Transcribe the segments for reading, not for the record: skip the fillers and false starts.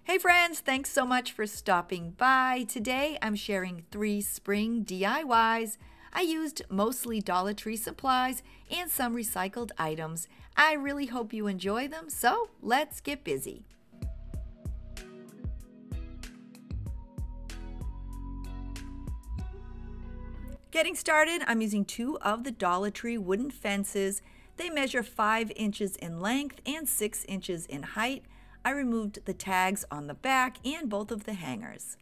Hey friends, thanks so much for stopping by. Today I'm sharing 3 spring DIYs. I used mostly Dollar Tree supplies and some recycled items. I really hope you enjoy them, so let's get busy. Getting started, I'm using 2 of the Dollar Tree wooden fences. They measure 5 inches in length and 6 inches in height. I removed the tags on the back and both of the hangers.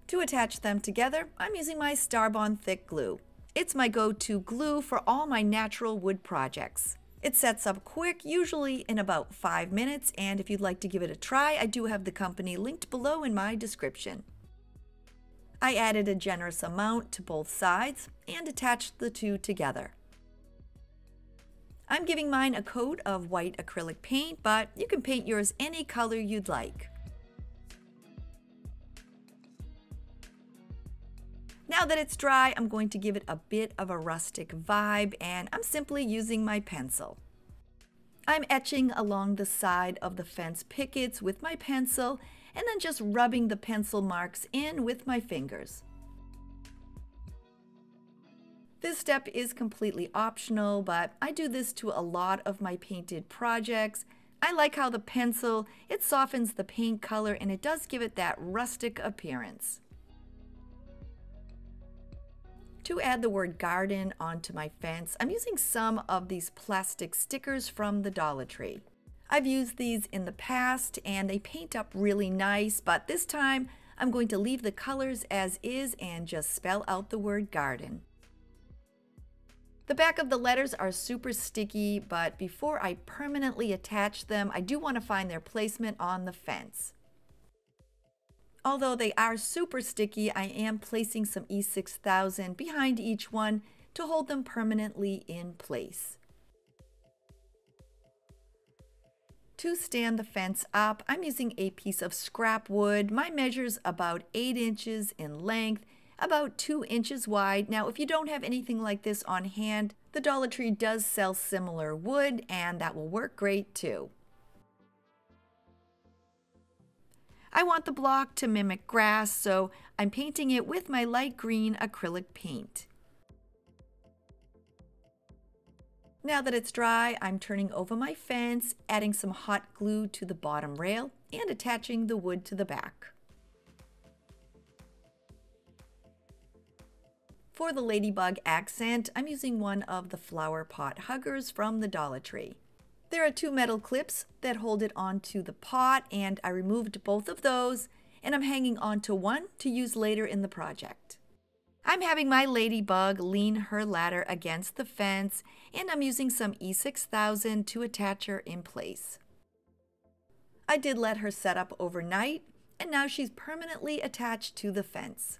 To attach them together, I'm using my Starbond thick glue. It's my go-to glue for all my natural wood projects. It sets up quick, usually in about 5 minutes, and if you'd like to give it a try, I do have the company linked below in my description. I added a generous amount to both sides and attached the 2 together. I'm giving mine a coat of white acrylic paint, but you can paint yours any color you'd like. Now that it's dry, I'm going to give it a bit of a rustic vibe, and I'm simply using my pencil. I'm etching along the side of the fence pickets with my pencil, and then just rubbing the pencil marks in with my fingers. This step is completely optional, but I do this to a lot of my painted projects. I like how the pencil, it softens the paint color and it does give it that rustic appearance. To add the word garden onto my fence, I'm using some of these plastic stickers from the Dollar Tree. I've used these in the past and they paint up really nice, but this time I'm going to leave the colors as is and just spell out the word garden. The back of the letters are super sticky, but before I permanently attach them, I do want to find their placement on the fence. Although they are super sticky, I am placing some E6000 behind each one to hold them permanently in place. To stand the fence up, I'm using a piece of scrap wood. Mine measures about 8 inches in length, about 2 inches wide. Now, if you don't have anything like this on hand, the Dollar Tree does sell similar wood, and that will work great too. I want the block to mimic grass, so I'm painting it with my light green acrylic paint. Now that it's dry, I'm turning over my fence, adding some hot glue to the bottom rail, and attaching the wood to the back. For the ladybug accent, I'm using one of the flower pot huggers from the Dollar Tree. There are 2 metal clips that hold it onto the pot, and I removed both of those, and I'm hanging onto one to use later in the project. I'm having my ladybug lean her ladder against the fence, and I'm using some E6000 to attach her in place. I did let her set up overnight, and now she's permanently attached to the fence.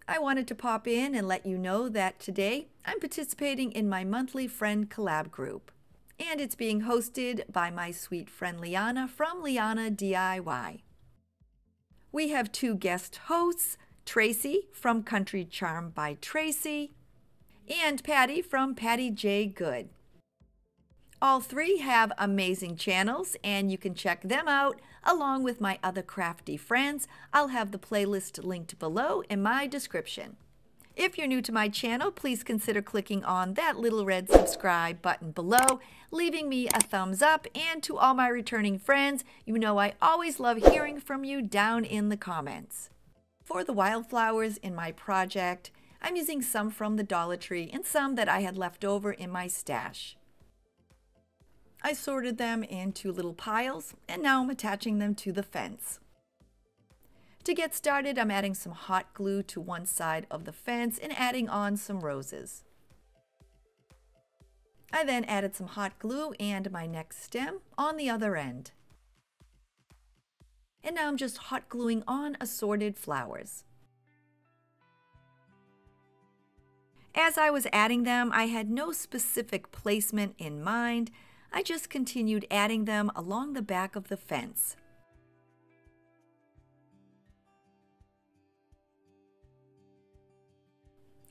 I wanted to pop in and let you know that today I'm participating in my monthly friend collab group, and it's being hosted by my sweet friend Liana from Liana DIY. We have 2 guest hosts, Tracy from Country Charm by Tracy and Patty from Patty J. Good. All 3 have amazing channels, and you can check them out along with my other crafty friends. I'll have the playlist linked below in my description. If you're new to my channel, please consider clicking on that little red subscribe button below, leaving me a thumbs up, and to all my returning friends, you know I always love hearing from you down in the comments. For the wildflowers in my project, I'm using some from the Dollar Tree and some that I had left over in my stash. I sorted them into little piles, and now I'm attaching them to the fence. To get started, I'm adding some hot glue to one side of the fence and adding on some roses. I then added some hot glue and my next stem on the other end. And now I'm just hot gluing on assorted flowers. As I was adding them, I had no specific placement in mind. I just continued adding them along the back of the fence.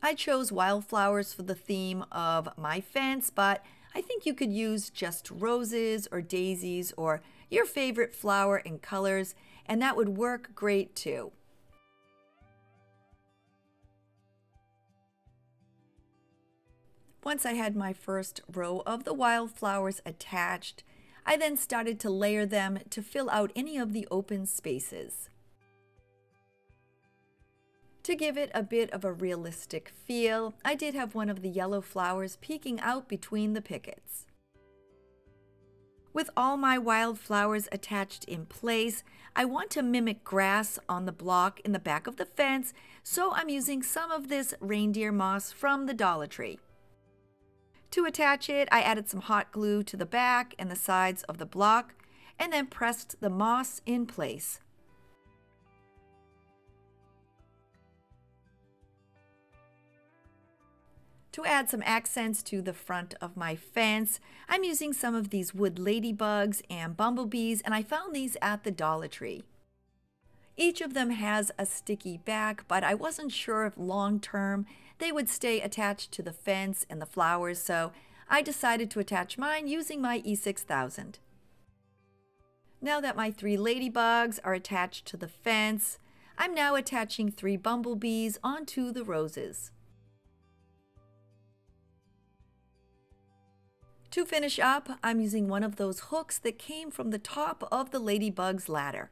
I chose wildflowers for the theme of my fence, but I think you could use just roses or daisies or your favorite flower and colors, and that would work great too. Once I had my first row of the wildflowers attached, I then started to layer them to fill out any of the open spaces. To give it a bit of a realistic feel, I did have one of the yellow flowers peeking out between the pickets. With all my wildflowers attached in place, I want to mimic grass on the block in the back of the fence, so I'm using some of this reindeer moss from the Dollar Tree. To attach it, I added some hot glue to the back and the sides of the block, and then pressed the moss in place. To add some accents to the front of my fence, I'm using some of these wood ladybugs and bumblebees, and I found these at the Dollar Tree. Each of them has a sticky back, but I wasn't sure if long term they would stay attached to the fence and the flowers, so I decided to attach mine using my E6000. Now that my 3 ladybugs are attached to the fence, I'm now attaching 3 bumblebees onto the roses. To finish up, I'm using one of those hooks that came from the top of the ladybug's ladder.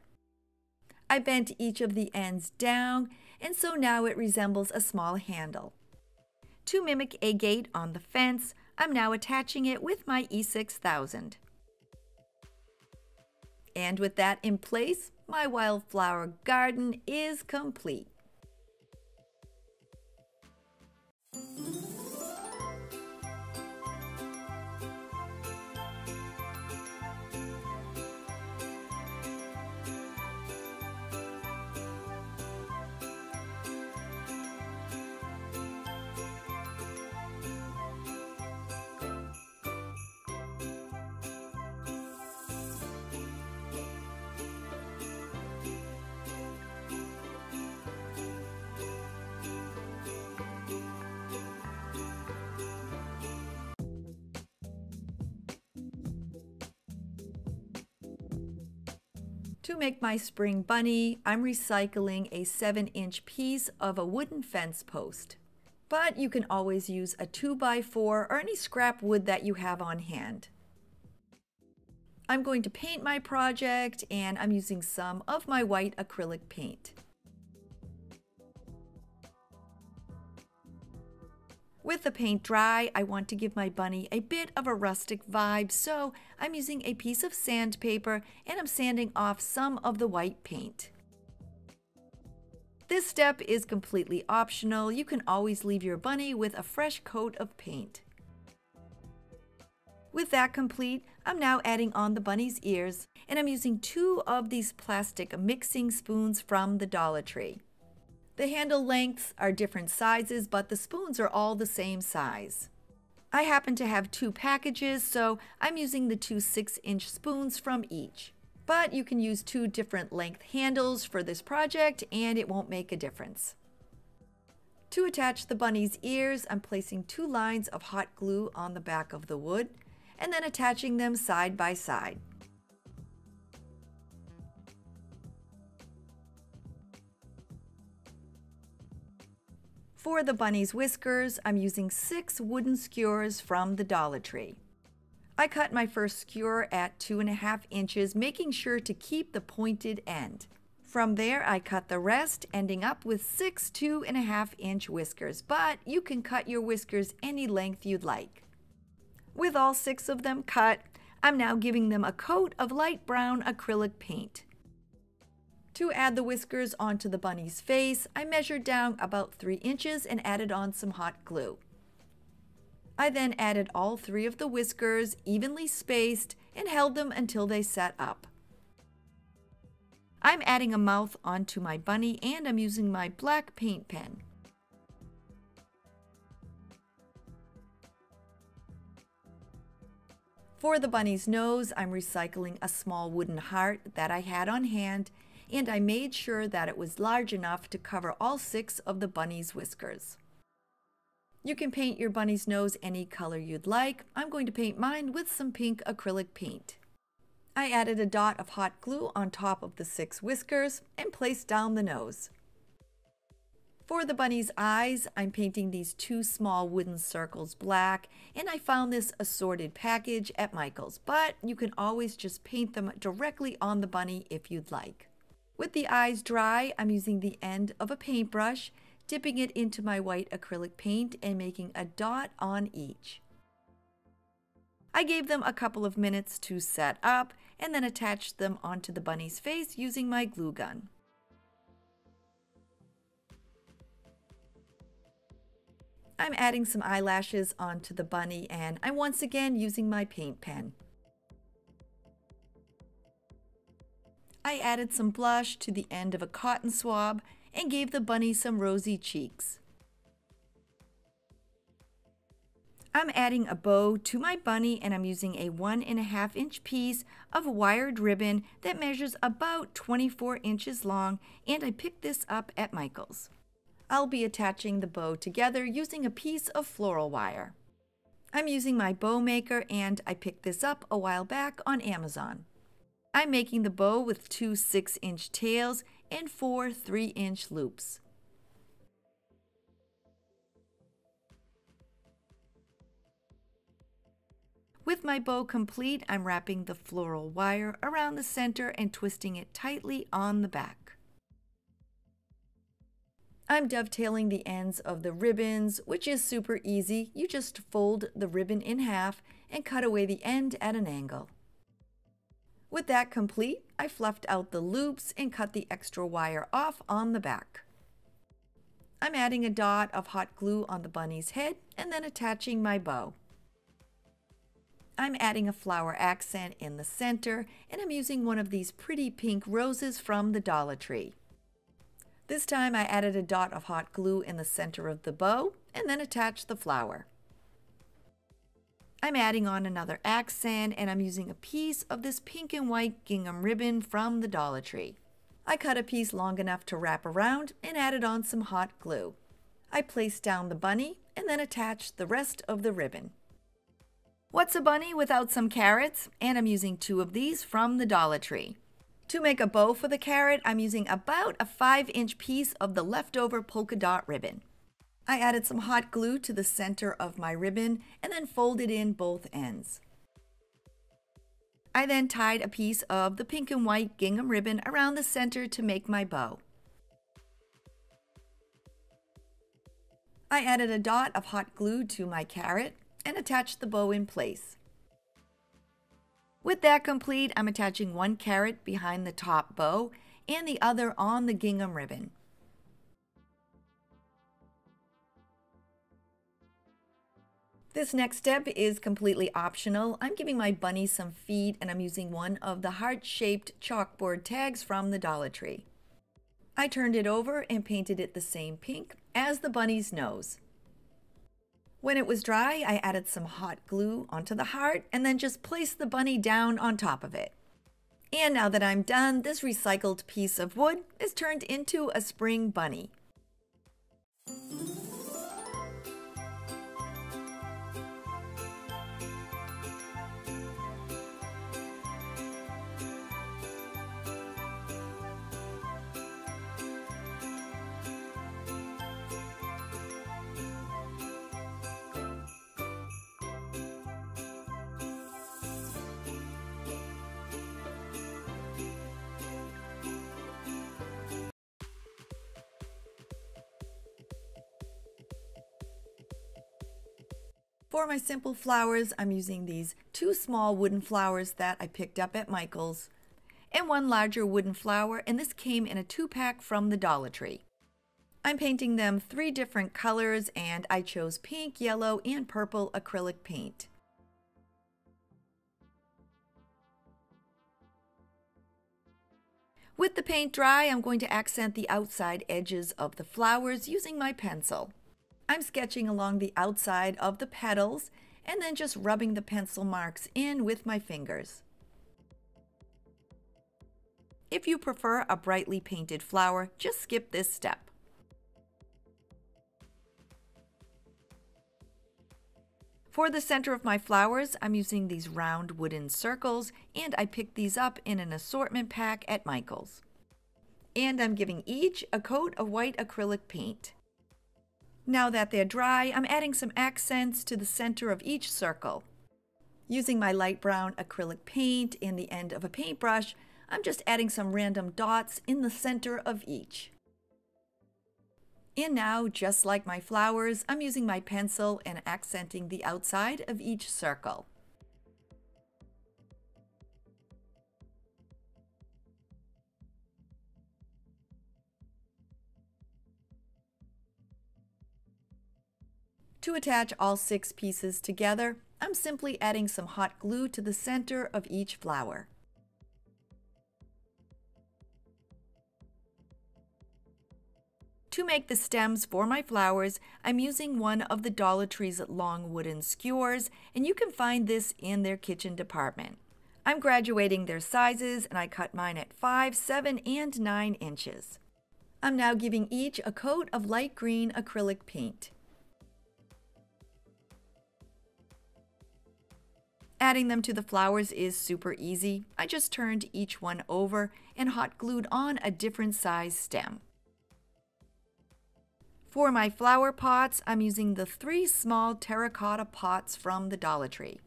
I bent each of the ends down, and so now it resembles a small handle. To mimic a gate on the fence, I'm now attaching it with my E6000. And with that in place, my wildflower garden is complete. To make my spring bunny, I'm recycling a 7-inch piece of a wooden fence post. But you can always use a 2x4 or any scrap wood that you have on hand. I'm going to paint my project, and I'm using some of my white acrylic paint. With the paint dry, I want to give my bunny a bit of a rustic vibe, so I'm using a piece of sandpaper and I'm sanding off some of the white paint. This step is completely optional. You can always leave your bunny with a fresh coat of paint. With that complete, I'm now adding on the bunny's ears, and I'm using 2 of these plastic mixing spoons from the Dollar Tree. The handle lengths are different sizes, but the spoons are all the same size. I happen to have 2 packages, so I'm using the 2 6-inch spoons from each. But you can use 2 different length handles for this project, and it won't make a difference. To attach the bunny's ears, I'm placing 2 lines of hot glue on the back of the wood, and then attaching them side by side. For the bunny's whiskers, I'm using 6 wooden skewers from the Dollar Tree. I cut my first skewer at 2.5 inches, making sure to keep the pointed end. From there, I cut the rest, ending up with 6 2.5-inch whiskers, but you can cut your whiskers any length you'd like. With all 6 of them cut, I'm now giving them a coat of light brown acrylic paint. To add the whiskers onto the bunny's face, I measured down about 3 inches and added on some hot glue. I then added all 3 of the whiskers, evenly spaced, and held them until they set up. I'm adding a mouth onto my bunny, and I'm using my black paint pen. For the bunny's nose, I'm recycling a small wooden heart that I had on hand, and I made sure that it was large enough to cover all 6 of the bunny's whiskers. You can paint your bunny's nose any color you'd like. I'm going to paint mine with some pink acrylic paint. I added a dot of hot glue on top of the 6 whiskers and placed down the nose. For the bunny's eyes, I'm painting these 2 small wooden circles black, and I found this assorted package at Michael's, but you can always just paint them directly on the bunny if you'd like. With the eyes dry, I'm using the end of a paintbrush, dipping it into my white acrylic paint and making a dot on each. I gave them a couple of minutes to set up and then attached them onto the bunny's face using my glue gun. I'm adding some eyelashes onto the bunny and I'm once again using my paint pen. I added some blush to the end of a cotton swab and gave the bunny some rosy cheeks. I'm adding a bow to my bunny and I'm using a 1.5 inch piece of wired ribbon that measures about 24 inches long, and I picked this up at Michael's. I'll be attaching the bow together using a piece of floral wire. I'm using my bow maker and I picked this up a while back on Amazon. I'm making the bow with 2 6-inch tails and 4 3-inch loops. With my bow complete, I'm wrapping the floral wire around the center and twisting it tightly on the back. I'm dovetailing the ends of the ribbons, which is super easy. You just fold the ribbon in half and cut away the end at an angle. With that complete, I fluffed out the loops and cut the extra wire off on the back. I'm adding a dot of hot glue on the bunny's head and then attaching my bow. I'm adding a flower accent in the center, and I'm using one of these pretty pink roses from the Dollar Tree. This time I added a dot of hot glue in the center of the bow and then attached the flower. I'm adding on another accent and I'm using a piece of this pink and white gingham ribbon from the Dollar Tree. I cut a piece long enough to wrap around and added on some hot glue. I placed down the bunny and then attached the rest of the ribbon. What's a bunny without some carrots? And I'm using 2 of these from the Dollar Tree. To make a bow for the carrot, I'm using about a 5-inch piece of the leftover polka dot ribbon. I added some hot glue to the center of my ribbon and then folded in both ends. I then tied a piece of the pink and white gingham ribbon around the center to make my bow. I added a dot of hot glue to my carrot and attached the bow in place. With that complete, I'm attaching 1 carrot behind the top bow and the other on the gingham ribbon. This next step is completely optional. I'm giving my bunny some feet and I'm using one of the heart-shaped chalkboard tags from the Dollar Tree. I turned it over and painted it the same pink as the bunny's nose. When it was dry, I added some hot glue onto the heart and then just placed the bunny down on top of it. And now that I'm done, this recycled piece of wood is turned into a spring bunny. For my simple flowers, I'm using these 2 small wooden flowers that I picked up at Michael's and 1 larger wooden flower, and this came in a 2-pack from the Dollar Tree. I'm painting them 3 different colors and I chose pink, yellow, and purple acrylic paint. With the paint dry, I'm going to accent the outside edges of the flowers using my pencil. I'm sketching along the outside of the petals and then just rubbing the pencil marks in with my fingers. If you prefer a brightly painted flower, just skip this step. For the center of my flowers, I'm using these round wooden circles, and I picked these up in an assortment pack at Michael's. And I'm giving each a coat of white acrylic paint. Now that they're dry, I'm adding some accents to the center of each circle. Using my light brown acrylic paint and the end of a paintbrush, I'm just adding some random dots in the center of each. And now, just like my flowers, I'm using my pencil and accenting the outside of each circle. To attach all 6 pieces together, I'm simply adding some hot glue to the center of each flower. To make the stems for my flowers, I'm using one of the Dollar Tree's long wooden skewers, and you can find this in their kitchen department. I'm graduating their sizes, and I cut mine at 5, 7, and 9 inches. I'm now giving each a coat of light green acrylic paint. Adding them to the flowers is super easy. I just turned each one over and hot glued on a different size stem. For my flower pots, I'm using the 3 small terracotta pots from the Dollar Tree.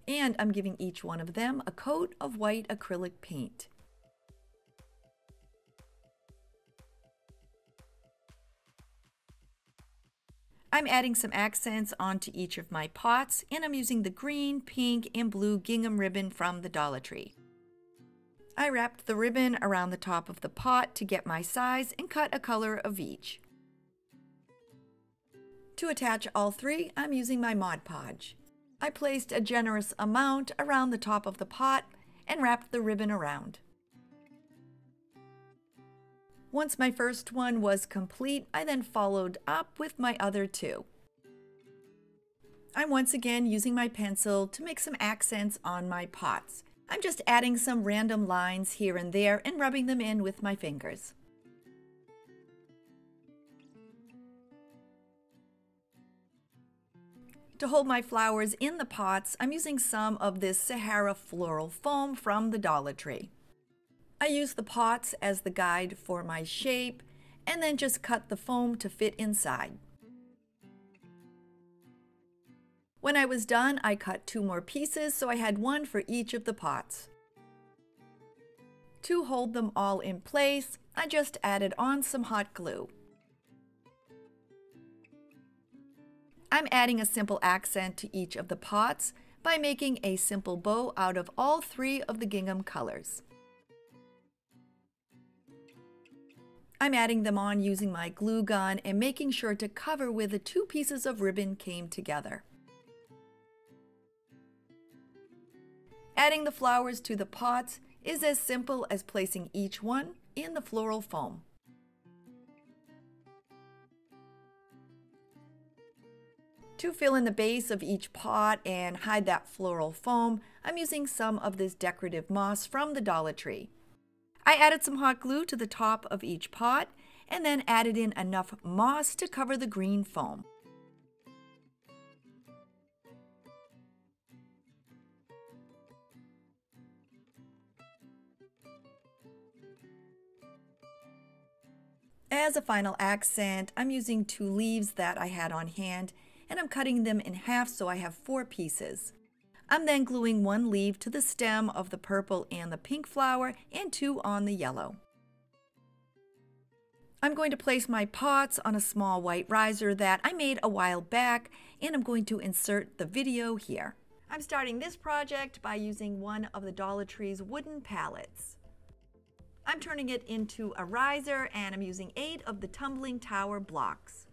And I'm giving each one of them a coat of white acrylic paint. I'm adding some accents onto each of my pots, and I'm using the green, pink, and blue gingham ribbon from the Dollar Tree. I wrapped the ribbon around the top of the pot to get my size and cut a color of each. To attach all 3, I'm using my Mod Podge. I placed a generous amount around the top of the pot and wrapped the ribbon around. Once my first one was complete, I then followed up with my other 2. I'm once again using my pencil to make some accents on my pots. I'm just adding some random lines here and there and rubbing them in with my fingers. To hold my flowers in the pots, I'm using some of this Sahara floral foam from the Dollar Tree. I use the pots as the guide for my shape, and then just cut the foam to fit inside. When I was done, I cut 2 more pieces, so I had 1 for each of the pots. To hold them all in place, I just added on some hot glue. I'm adding a simple accent to each of the pots by making a simple bow out of all 3 of the gingham colors. I'm adding them on using my glue gun and making sure to cover where the 2 pieces of ribbon came together. Adding the flowers to the pots is as simple as placing each one in the floral foam. To fill in the base of each pot and hide that floral foam, I'm using some of this decorative moss from the Dollar Tree. I added some hot glue to the top of each pot and then added in enough moss to cover the green foam. As a final accent, I'm using 2 leaves that I had on hand, and I'm cutting them in half so I have 4 pieces. I'm then gluing 1 leaf to the stem of the purple and the pink flower and 2 on the yellow. I'm going to place my pots on a small white riser that I made a while back, and I'm going to insert the video here. I'm starting this project by using one of the Dollar Tree's wooden pallets. I'm turning it into a riser, and I'm using 8 of the tumbling tower blocks.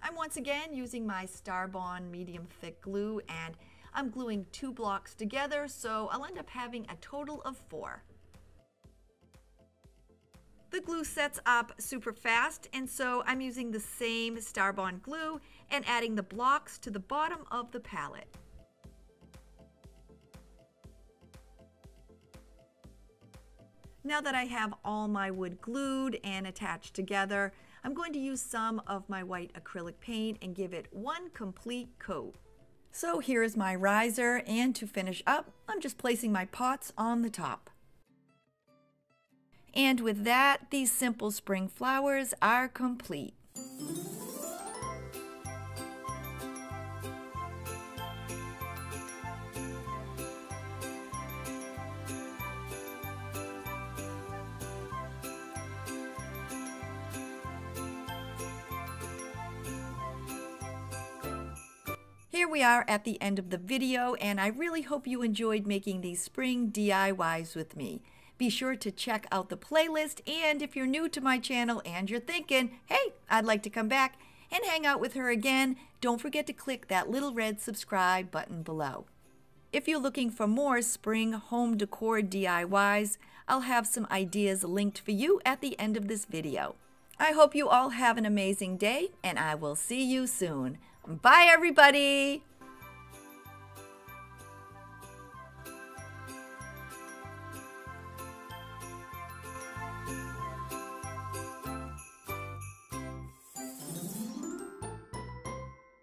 I'm once again using my Starbond medium thick glue, and I'm gluing 2 blocks together, so I'll end up having a total of 4. The glue sets up super fast, and so I'm using the same Starbond glue and adding the blocks to the bottom of the pallet. Now that I have all my wood glued and attached together, I'm going to use some of my white acrylic paint and give it 1 complete coat. So here is my riser, and to finish up, I'm just placing my pots on the top. And with that, these simple spring flowers are complete. Here we are at the end of the video, and I really hope you enjoyed making these spring DIYs with me. Be sure to check out the playlist, and if you're new to my channel and you're thinking, hey, I'd like to come back and hang out with her again, don't forget to click that little red subscribe button below. If you're looking for more spring home decor DIYs, I'll have some ideas linked for you at the end of this video. I hope you all have an amazing day, and I will see you soon. Bye, everybody!